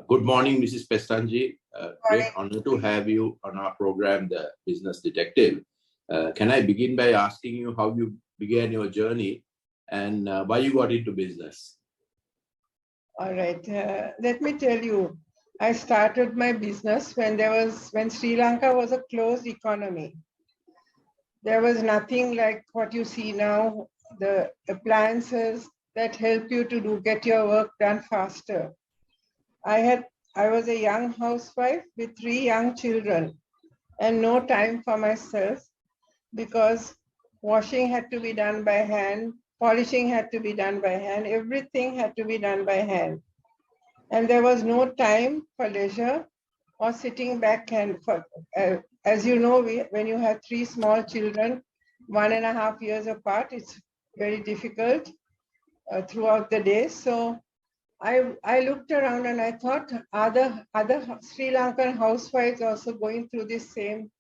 Good morning, Mrs. Pestonjee. Great Morning. honor to have you on our program, The Business Detective. Can I begin by asking you how you began your journey and why you got into business? All right. Let me tell you, I started my business when Sri Lanka was a closed economy. There was nothing like what you see now, the appliances that help you to get your work done faster. I was a young housewife with 3 young children and no time for myself because washing had to be done by hand, polishing had to be done by hand, everything had to be done by hand. And there was no time for leisure or sitting back and as you know, when you have 3 small children, 1.5 years apart, it's very difficult throughout the day. So I looked around and I thought, other Sri Lankan housewives also going through this same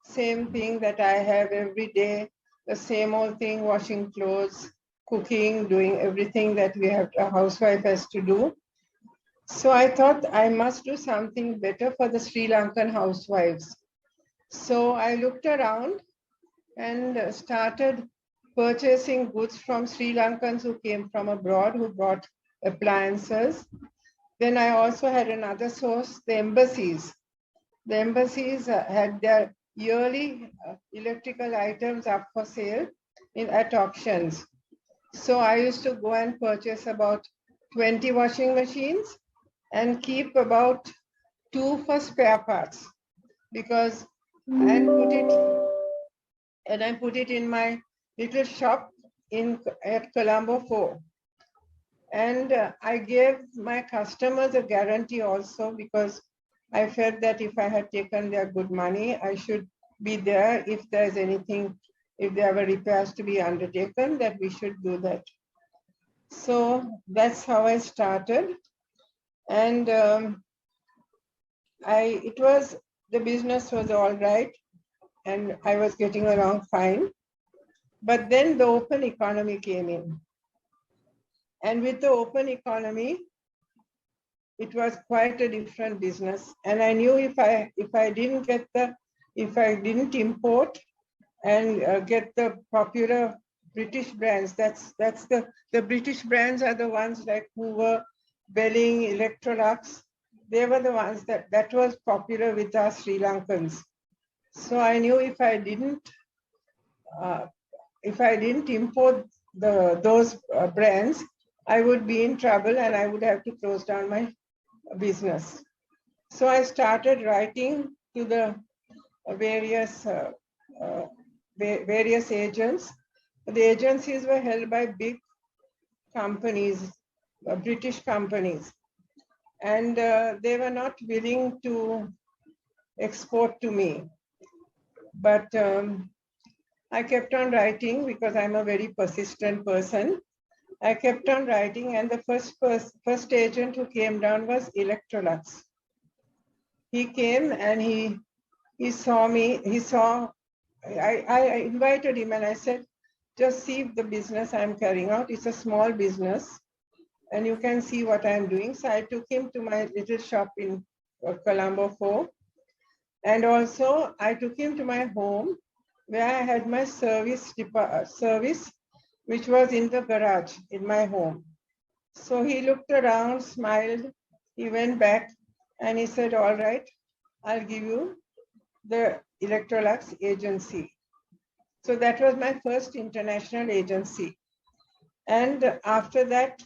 thing that I have every day, the same old thing, washing clothes, cooking, doing everything that a housewife has to do. So I thought I must do something better for the Sri Lankan housewives. So I looked around and started purchasing goods from Sri Lankans who came from abroad, who brought appliances. Then I also had another source, the embassies. The embassies had their yearly electrical items up for sale at auctions. So I used to go and purchase about 20 washing machines and keep about 2 for spare parts because I put it in my little shop at Colombo 4. And I gave my customers a guarantee also because I felt that if I had taken their good money, I should be there if there's anything, if there were repairs to be undertaken, that we should do that. So that's how I started. And the business was all right and I was getting along fine. But then the open economy came in. And with the open economy, it was quite a different business. And I knew if I didn't import and get the popular British brands, the British brands are the ones like Hoover, Belling, Electrolux. They were the ones that was popular with our Sri Lankans. So I knew if I didn't import those brands, I would be in trouble and I would have to close down my business. So I started writing to the various agents. The agencies were held by big companies, British companies, and they were not willing to export to me. But I kept on writing because I'm a very persistent person. I kept on writing, and the first agent who came down was Electrolux. He came and he saw me. I invited him and I said, just see the business I'm carrying out. It's a small business and you can see what I'm doing. So I took him to my little shop in Colombo 4. And also I took him to my home where I had my service, which was in the garage in my home. So he looked around, smiled, he went back and he said, all right, I'll give you the Electrolux agency. So that was my first international agency. And after that,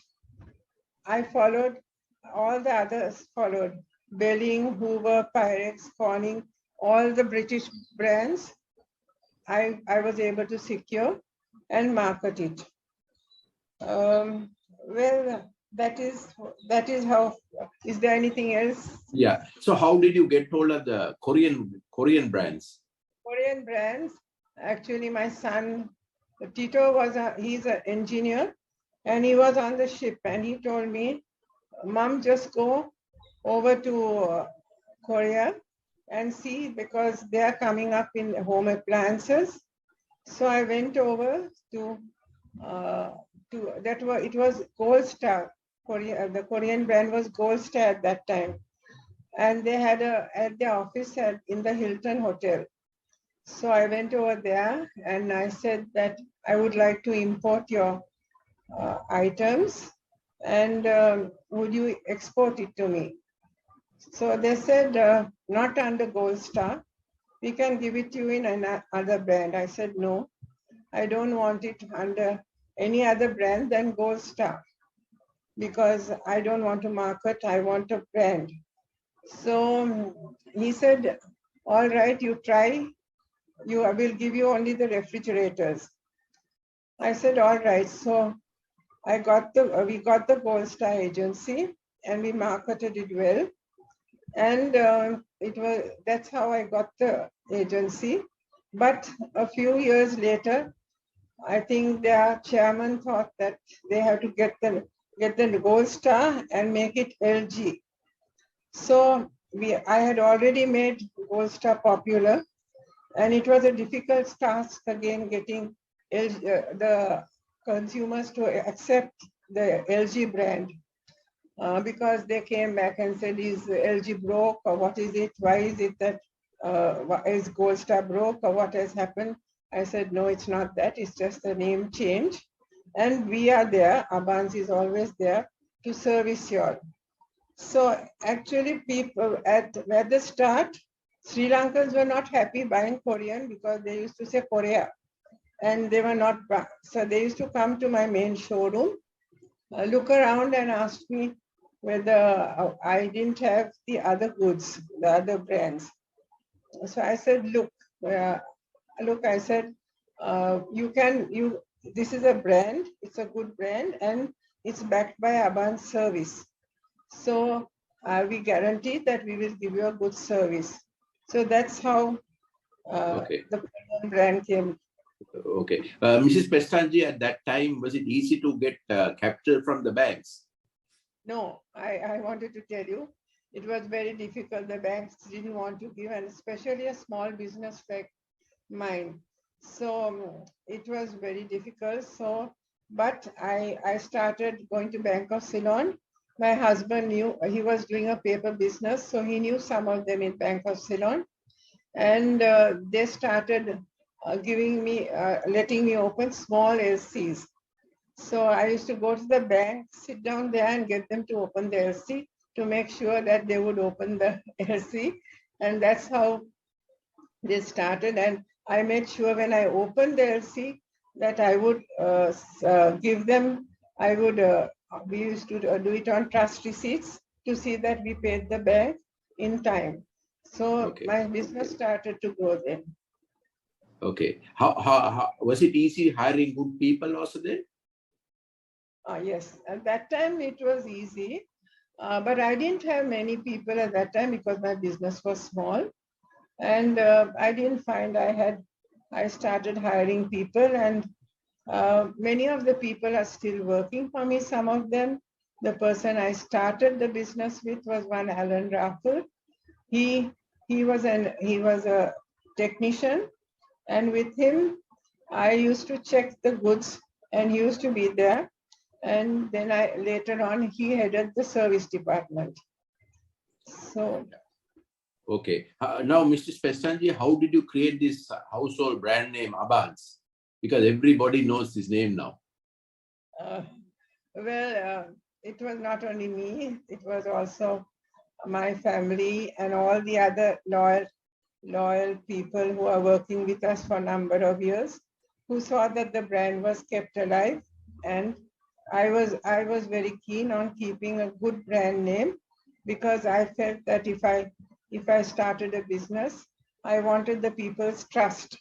I followed, all the others followed, Belling, Hoover, Pyrex, Corning, all the British brands I was able to secure and market it. Well, that is how. Is there anything else? Yeah. So how did you get hold of the Korean brands? Korean brands. Actually, my son Tito he's an engineer, and he was on the ship, and he told me, "Mom, just go over to Korea and see because they are coming up in home appliances." So I went over to it was Gold Star. The Korean brand was Gold Star at that time. And they had at their office in the Hilton Hotel. So I went over there and I said that I would like to import your items and would you export it to me? So they said, not under Gold Star. We can give it to you in another brand. I said, no, I don't want it under any other brand than Gold Star because I don't want to market, I want a brand. So he said, all right, you try. I will give you only the refrigerators. I said, all right. So we got the Gold Star agency and we marketed it well. And that's how I got the agency. But a few years later, I think their chairman thought that they have to get the Gold Star and make it LG. So I had already made Gold Star popular, and it was a difficult task again getting the consumers to accept the LG brand because they came back and said, is LG broke or what is it? Why is it that is Gold Star broke or what has happened? I said, no, it's not that. It's just a name change. And we are there. Abans is always there to service you all. So actually people at the start, Sri Lankans were not happy buying Korean because they used to say Korea and they were not, so they used to come to my main showroom, look around and ask me whether I didn't have the other goods, the other brands. So I said, look, I said, this is a brand, it's a good brand and it's backed by Aban service. So we guarantee that we will give you a good service. So that's how the brand came. Okay. Mrs. Pestonjee, at that time, was it easy to get capital from the banks? No, I wanted to tell you, it was very difficult. The banks didn't want to give, and especially a small business like mine. So it was very difficult. So, but I started going to Bank of Ceylon. My husband knew, he was doing a paper business, so he knew some of them in Bank of Ceylon. And they started letting me open small LCs. So I used to go to the bank, sit down there and get them to open the LC to make sure that they would open the LC. And that's how they started. And I made sure when I opened the LC that I would give them, we used to do it on trust receipts to see that we paid the bank in time. So my business started to grow then. Okay. How was it easy hiring good people also then? Yes, at that time it was easy, but I didn't have many people at that time because my business was small, and I didn't find I started hiring people, and many of the people are still working for me. Some of them, the person I started the business with was one Alan Raffle. He was a technician, and with him, I used to check the goods, and he used to be there. And then later on, he headed the service department. So. Okay. Now, Mr. Pestonjee, how did you create this household brand name Abans? Because everybody knows this name now. It was not only me, it was also my family and all the other loyal people who are working with us for a number of years, who saw that the brand was kept alive. And I was very keen on keeping a good brand name because I felt that if I started a business, I wanted the people's trust,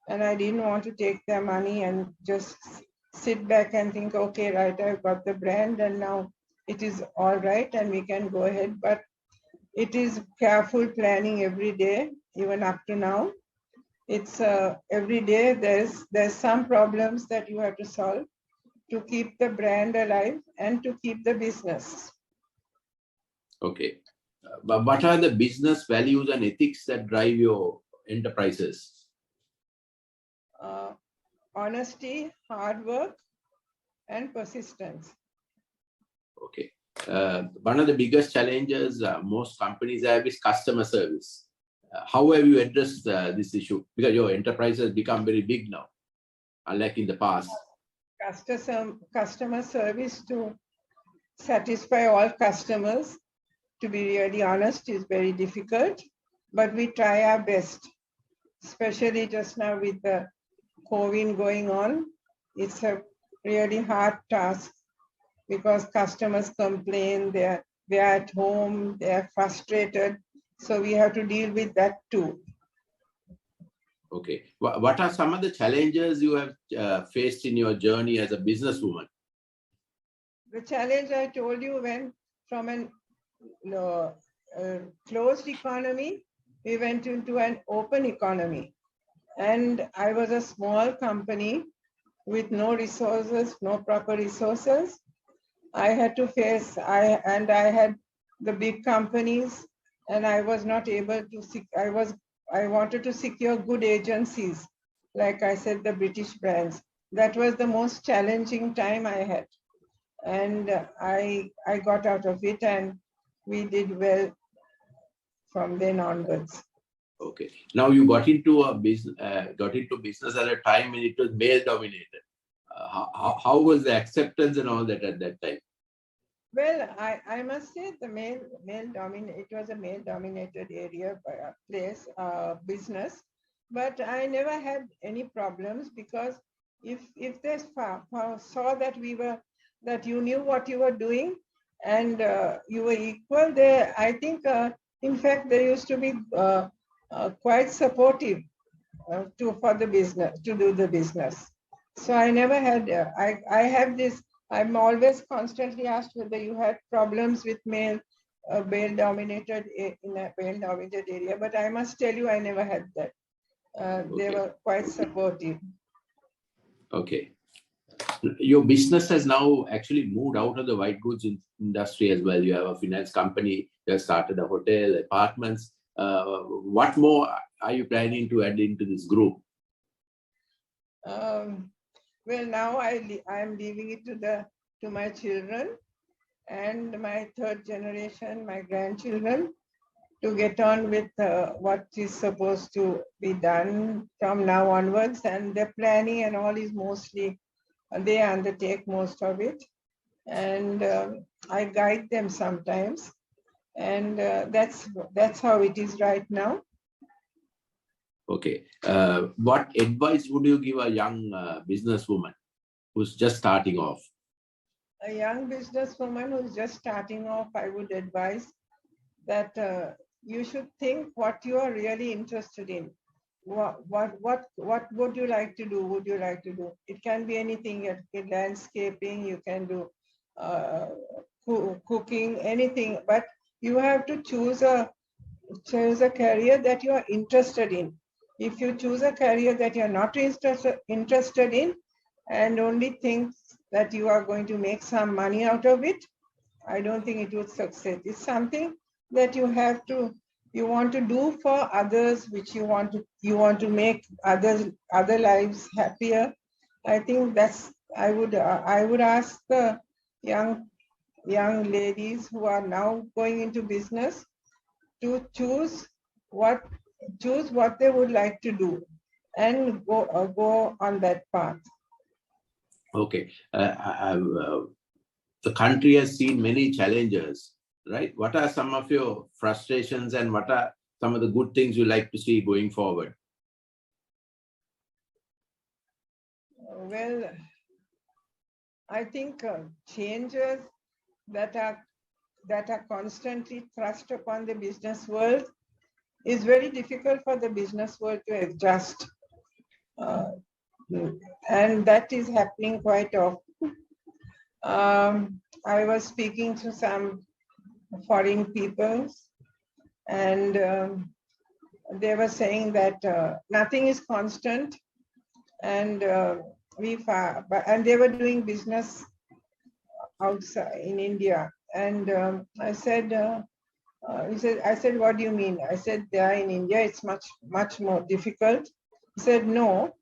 and I didn't want to take their money and just sit back and think, okay, right, I've got the brand and now it is all right and we can go ahead. But it is careful planning every day, even up to now. It's every day there's some problems that you have to solve to keep the brand alive and to keep the business. Okay. But what are the business values and ethics that drive your enterprises? Honesty, hard work, and persistence. Okay. One of the biggest challenges most companies have is customer service. How have you addressed this issue? Because your enterprise has become very big now, unlike in the past. Customer service to satisfy all customers, to be really honest, is very difficult, but we try our best, especially just now with the COVID going on. It's a really hard task because customers complain, they're at home, they're frustrated. So we have to deal with that too. Okay. What are some of the challenges you have faced in your journey as a businesswoman? The challenge I told you, when from a closed economy, we went into an open economy. And I was a small company with no resources, no proper resources. I had to face, I had the big companies, and I was not able to, I wanted to secure good agencies, like I said, the British brands. That was the most challenging time I had. And I got out of it, and we did well from then onwards. Okay. Now you got into a business, business at a time when it was male dominated. How was the acceptance and all that at that time? Well, I must say the it was a male dominated area, place, business, but I never had any problems, because if they saw that you knew what you were doing and you were equal, there, I think, in fact, they used to be quite supportive for the business, to do the business. So I never had, I have this, I'm always constantly asked whether you had problems with male dominated in a male dominated area, but I must tell you, I never had that. They were quite supportive. Okay. Your business has now actually moved out of the white goods industry as well. You have a finance company, you have started a hotel, apartments. What more are you planning to add into this group? Well, now I'm leaving it to my children and my third generation, my grandchildren, to get on with what is supposed to be done from now onwards. And the planning and all is mostly, they undertake most of it. And I guide them sometimes. And that's how it is right now. Okay. What advice would you give a young businesswoman who's just starting off? A young businesswoman who's just starting off, I would advise that you should think what you are really interested in. What would you like to do? Would you like to do? It can be anything. It can be landscaping. You can do cooking, anything. But you have to choose a career that you are interested in. If you choose a career that you are not interested in and only think that you are going to make some money out of it, I don't think it would succeed. It's something that you want to do for others, which you want to make other lives happier. I think I would ask the young ladies who are now going into business to choose what they would like to do and go on that path. Okay. The country has seen many challenges, right? What are some of your frustrations and what are some of the good things you like to see going forward? Well, I think changes that are constantly thrust upon the business world is very difficult for the business world to adjust. And that is happening quite often. I was speaking to some foreign people, and they were saying that nothing is constant, and they were doing business outside in India. And I said, I said, what do you mean? I said, there in India, it's much more difficult. He said, no,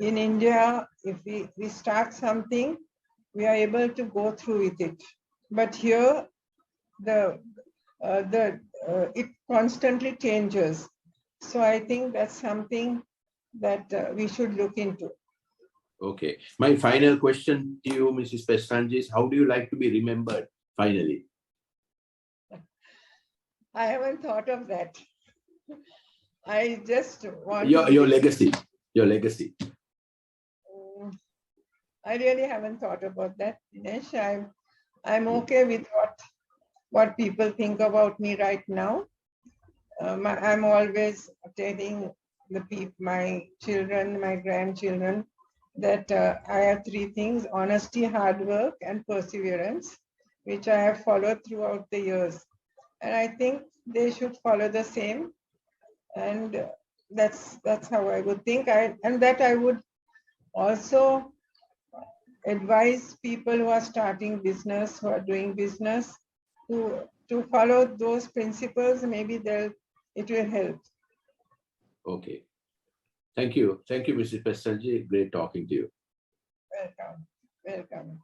in India, if we start something, we are able to go through with it. But here, it constantly changes. So I think that's something that we should look into. Okay. My final question to you, Mrs. Pestonjee, is how do you like to be remembered finally? I haven't thought of that. I just want your legacy. Your legacy. I really haven't thought about that, Dinesh. I'm okay with what people think about me right now. I'm always telling my children, my grandchildren, that I have three things: honesty, hard work, and perseverance, which I have followed throughout the years. And I think they should follow the same. And that's how I would think. And that I would also advise people who are starting business, who are doing business, to follow those principles. Maybe it will help. Okay. Thank you. Thank you, Mrs. Pestonjee. Great talking to you. Welcome. Welcome.